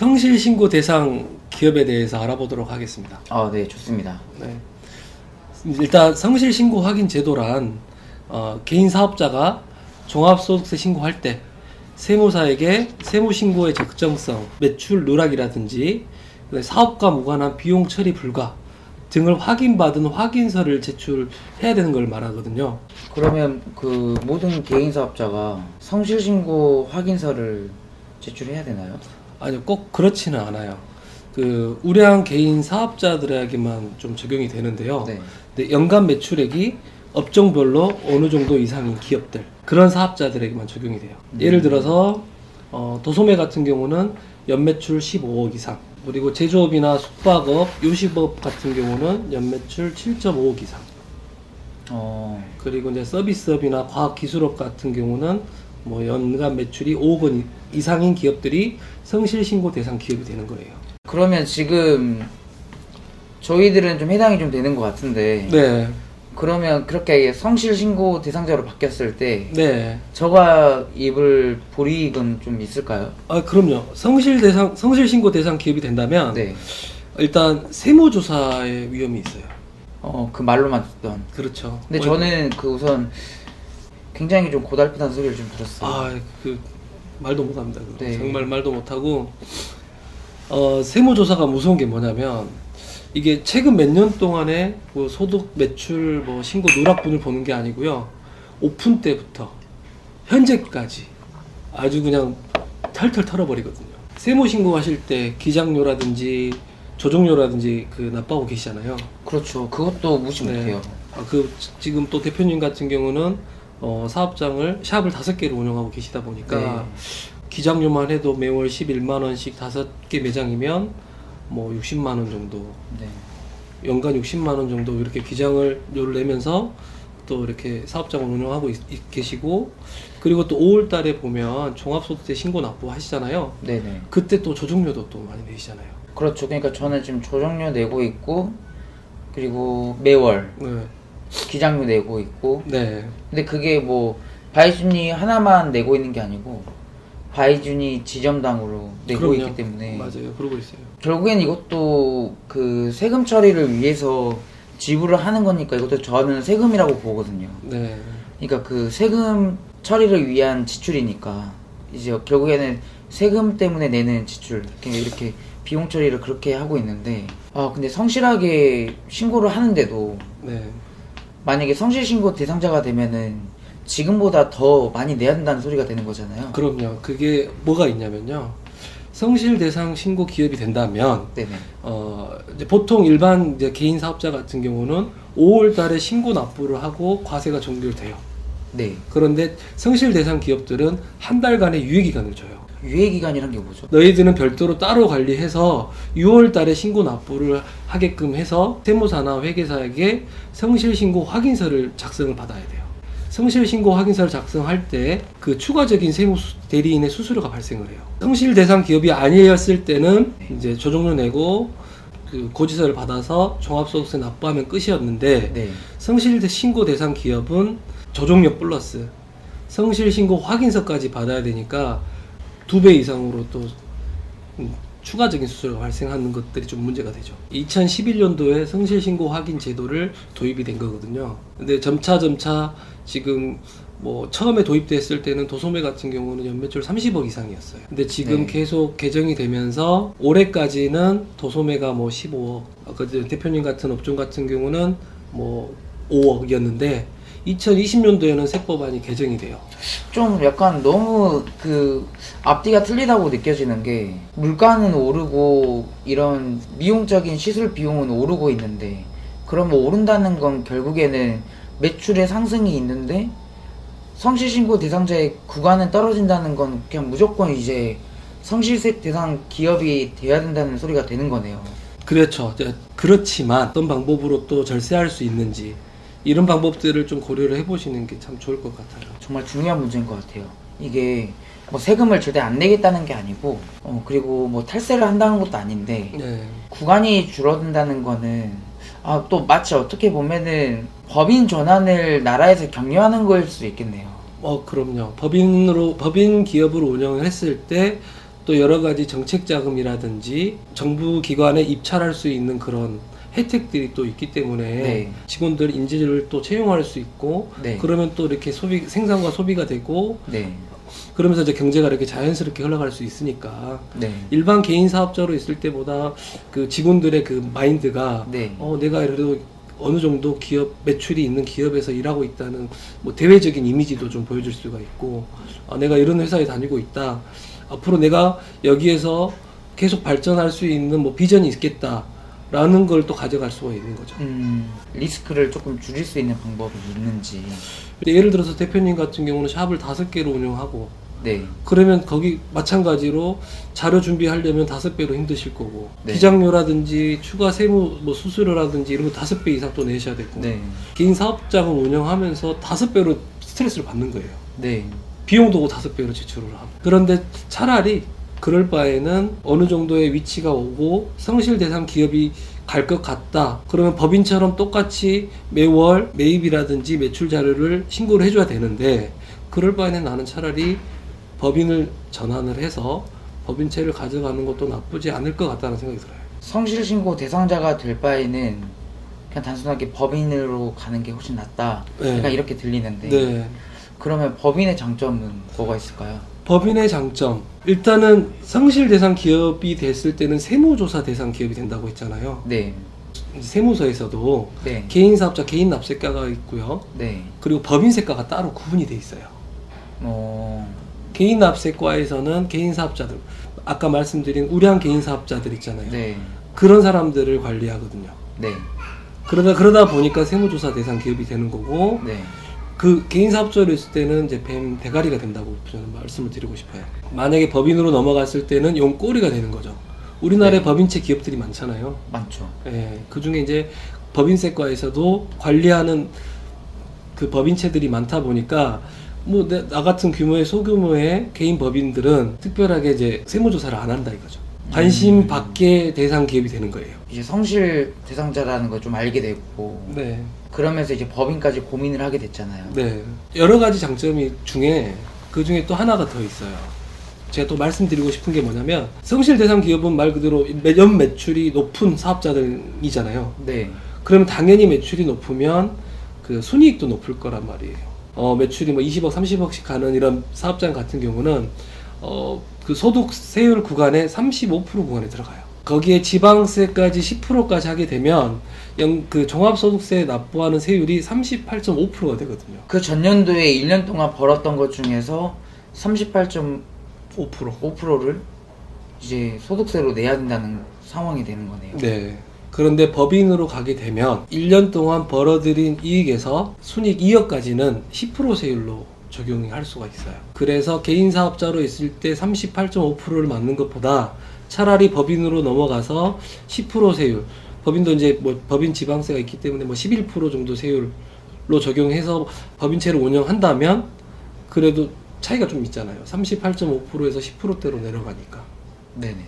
성실신고 대상 기업에 대해서 알아보도록 하겠습니다. 네, 좋습니다. 네. 일단 성실신고 확인 제도란 개인 사업자가 종합소득세 신고할 때 세무사에게 세무신고의 적정성, 매출 누락이라든지 사업과 무관한 비용 처리 불가 등을 확인받은 확인서를 제출해야 되는 걸 말하거든요. 그러면 그 모든 개인 사업자가 성실신고 확인서를 제출해야 되나요? 아니요, 꼭 그렇지는 않아요. 그 우량 개인 사업자들에게만 좀 적용이 되는데요. 네. 근데 연간 매출액이 업종별로 어느 정도 이상인 기업들, 그런 사업자들에게만 적용이 돼요. 예를 들어서 도소매 같은 경우는 연매출 15억 이상, 그리고 제조업이나 숙박업, 요식업 같은 경우는 연매출 7.5억 이상, 그리고 이제 서비스업이나 과학기술업 같은 경우는 뭐 연간 매출이 5억 원 이상인 기업들이 성실신고 대상 기업이 되는 거예요. 그러면 지금 저희들은 좀 해당이 좀 되는 것 같은데. 네. 그러면 그렇게 성실신고 대상자로 바뀌었을 때 네. 저가 입을 불이익은 좀 있을까요? 그럼요. 성실신고 대상 기업이 된다면 네. 일단 세무조사의 위험이 있어요. 그 말로만 듣던. 그렇죠. 근데 저는 그 우선 굉장히 좀 고달프다는 소리를 좀 들었어요. 그 말도 못합니다. 네. 정말 말도 못하고 세무조사가 무서운 게 뭐냐면 이게 최근 몇 년 동안의 뭐 소득, 매출, 뭐 신고 누락분을 보는 게 아니고요. 오픈 때부터 현재까지 아주 그냥 털털 털어버리거든요. 세무 신고하실 때 기장료라든지 조정료라든지 그 납부하고 계시잖아요. 그렇죠. 그것도 무시 못해요. 지금 또 대표님 같은 경우는 사업장을 샵을 5개를 운영하고 계시다 보니까 네. 기장료만 해도 매월 11만 원씩 5개 매장이면 뭐 60만 원 정도, 네. 연간 60만 원 정도 이렇게 기장료를 내면서 또 이렇게 사업장을 운영하고 계시고, 그리고 또 5월 달에 보면 종합소득세 신고 납부 하시잖아요. 네네. 그때 또 조정료도 또 많이 내시잖아요. 그렇죠. 그러니까 저는 지금 조정료 내고 있고, 그리고 매월 네. 기장료 내고 있고. 네. 근데 그게 뭐 바이준이 하나만 내고 있는 게 아니고 바이준이 지점당으로 내고 그럼요. 있기 때문에. 맞아요. 그러고 있어요. 결국엔 이것도 그 세금 처리를 위해서 지불을 하는 거니까 이것도 저는 세금이라고 보거든요. 네. 그러니까 그 세금 처리를 위한 지출이니까 이제 결국에는 세금 때문에 내는 지출, 이렇게 비용 처리를 그렇게 하고 있는데, 근데 성실하게 신고를 하는데도 네. 만약에 성실신고 대상자가 되면은 지금보다 더 많이 내야 된다는 소리가 되는 거잖아요. 그럼요. 그게 뭐가 있냐면요. 성실 대상 신고 기업이 된다면, 네네. 이제 보통 일반 이제 개인 사업자 같은 경우는 5월 달에 신고 납부를 하고 과세가 종결돼요. 네. 그런데 성실 대상 기업들은 한 달간의 유예 기간을 줘요. 유예 기간이란 게 뭐죠? 너희들은 별도로 따로 관리해서 6월 달에 신고 납부를 하게끔 해서 세무사나 회계사에게 성실 신고 확인서를 작성을 받아야 돼요. 성실 신고 확인서를 작성할 때 그 추가적인 세무 대리인의 수수료가 발생을 해요. 성실 대상 기업이 아니었을 때는 이제 조정료 내고 그 고지서를 받아서 종합소득세 납부하면 끝이었는데, 네. 성실 신고 대상 기업은 조정료 플러스 성실 신고 확인서까지 받아야 되니까 2배 이상으로 또 추가적인 수수료가 발생하는 것들이 좀 문제가 되죠. 2011년도에 성실신고 확인 제도를 도입이 된 거거든요. 근데 점차 지금 뭐 처음에 도입됐을 때는 도소매 같은 경우는 연매출 30억 이상이었어요. 근데 지금 네. 계속 개정이 되면서 올해까지는 도소매가 뭐 15억, 대표님 같은 업종 같은 경우는 뭐 5억이었는데 2020년도에는 세법안이 개정이 돼요. 좀 약간 너무 그 앞뒤가 틀리다고 느껴지는 게, 물가는 오르고 이런 미용적인 시술 비용은 오르고 있는데, 그럼 뭐 오른다는 건 결국에는 매출의 상승이 있는데 성실신고 대상자의 구간은 떨어진다는 건 그냥 무조건 이제 성실세 대상 기업이 돼야 된다는 소리가 되는 거네요. 그렇죠. 그렇지만 어떤 방법으로 또 절세할 수 있는지 이런 방법들을 좀 고려를 해보시는 게 참 좋을 것 같아요. 정말 중요한 문제인 것 같아요. 이게 뭐 세금을 절대 안 내겠다는 게 아니고, 그리고 뭐 탈세를 한다는 것도 아닌데, 네. 구간이 줄어든다는 거는 또 마치 어떻게 보면은 법인 전환을 나라에서 격려하는 거일 수도 있겠네요. 그럼요. 법인 기업으로 운영을 했을 때 또 여러 가지 정책 자금이라든지 정부 기관에 입찰할 수 있는 그런 혜택들이 또 있기 때문에 네. 직원들 인재를 또 채용할 수 있고 네. 그러면 또 이렇게 생산과 소비가 되고 네. 그러면서 이제 경제가 이렇게 자연스럽게 흘러갈 수 있으니까 네. 일반 개인 사업자로 있을 때보다 그 직원들의 그 마인드가 네. 내가 그래도 어느 정도 기업 매출이 있는 기업에서 일하고 있다는 뭐 대외적인 이미지도 좀 보여줄 수가 있고 내가 이런 회사에 다니고 있다. 앞으로 내가 여기에서 계속 발전할 수 있는 뭐 비전이 있겠다라는 걸 또 가져갈 수가 있는 거죠. 리스크를 조금 줄일 수 있는 방법이 있는지. 예를 들어서 대표님 같은 경우는 샵을 5개로 운영하고 네. 그러면 거기 마찬가지로 자료 준비하려면 5배로 힘드실 거고 네. 비장료라든지 추가 세무 뭐 수수료라든지 이런 거 5배 이상 또 내셔야 되고 네. 개인 사업장을 운영하면서 5배로 스트레스를 받는 거예요. 네. 비용도 5배로 지출을 하고. 그런데 차라리 그럴 바에는 어느 정도의 위치가 오고 성실 대상 기업이 갈 것 같다. 그러면 법인처럼 똑같이 매월 매입이라든지 매출 자료를 신고를 해줘야 되는데 그럴 바에는 나는 차라리 법인을 전환을 해서 법인체를 가져가는 것도 나쁘지 않을 것 같다는 생각이 들어요. 성실신고 대상자가 될 바에는 그냥 단순하게 법인으로 가는 게 훨씬 낫다. 네. 약간 이렇게 들리는데. 네. 그러면 법인의 장점은 뭐가 있을까요? 법인의 장점. 일단은 성실 대상 기업이 됐을 때는 세무조사 대상 기업이 된다고 했잖아요. 네. 세무서에서도 네. 개인 사업자, 개인 납세가가 있고요. 네. 그리고 법인세가가 따로 구분이 돼 있어요. 개인 납세과에서는 개인 사업자들, 아까 말씀드린 우량 개인 사업자들 있잖아요. 네. 그런 사람들을 관리하거든요. 네. 그러다 보니까 세무조사 대상 기업이 되는 거고, 네. 그 개인 사업자로 있을 때는 이제 뱀 대가리가 된다고 저는 말씀을 드리고 싶어요. 만약에 법인으로 넘어갔을 때는 용꼬리가 되는 거죠. 우리나라에 네. 법인체 기업들이 많잖아요. 많죠. 예, 그 중에 이제 법인세과에서도 관리하는 그 법인체들이 많다 보니까 뭐 나 같은 규모의 소규모의 개인 법인들은 특별하게 이제 세무조사를 안 한다 이거죠. 관심 밖의 대상 기업이 되는 거예요. 이제 성실 대상자라는 걸 좀 알게 되고 네. 그러면서 이제 법인까지 고민을 하게 됐잖아요. 네. 여러 가지 장점이 중에 그 중에 또 하나가 더 있어요. 제가 또 말씀드리고 싶은 게 뭐냐면 성실 대상 기업은 말 그대로 연 매출이 높은 사업자들이잖아요. 네. 그러면 당연히 매출이 높으면 그 순이익도 높을 거란 말이에요. 매출이 뭐 20억, 30억씩 가는 이런 사업장 같은 경우는 그 소득세율 구간에 35% 구간에 들어가요. 거기에 지방세까지 10%까지 하게 되면 그 종합소득세 납부하는 세율이 38.5%가 되거든요. 그 전년도에 1년 동안 벌었던 것 중에서 38.5%를 이제 소득세로 내야 된다는 상황이 되는 거네요. 네. 그런데 법인으로 가게 되면 1년 동안 벌어들인 이익에서 순이익 2억까지는 10% 세율로 적용할 수가 있어요. 그래서 개인 사업자로 있을 때 38.5%를 맞는 것보다 차라리 법인으로 넘어가서 10% 세율, 법인도 이제 뭐 법인 지방세가 있기 때문에 뭐 11% 정도 세율로 적용해서 법인체를 운영한다면 그래도 차이가 좀 있잖아요. 38.5%에서 10%대로 내려가니까. 네네.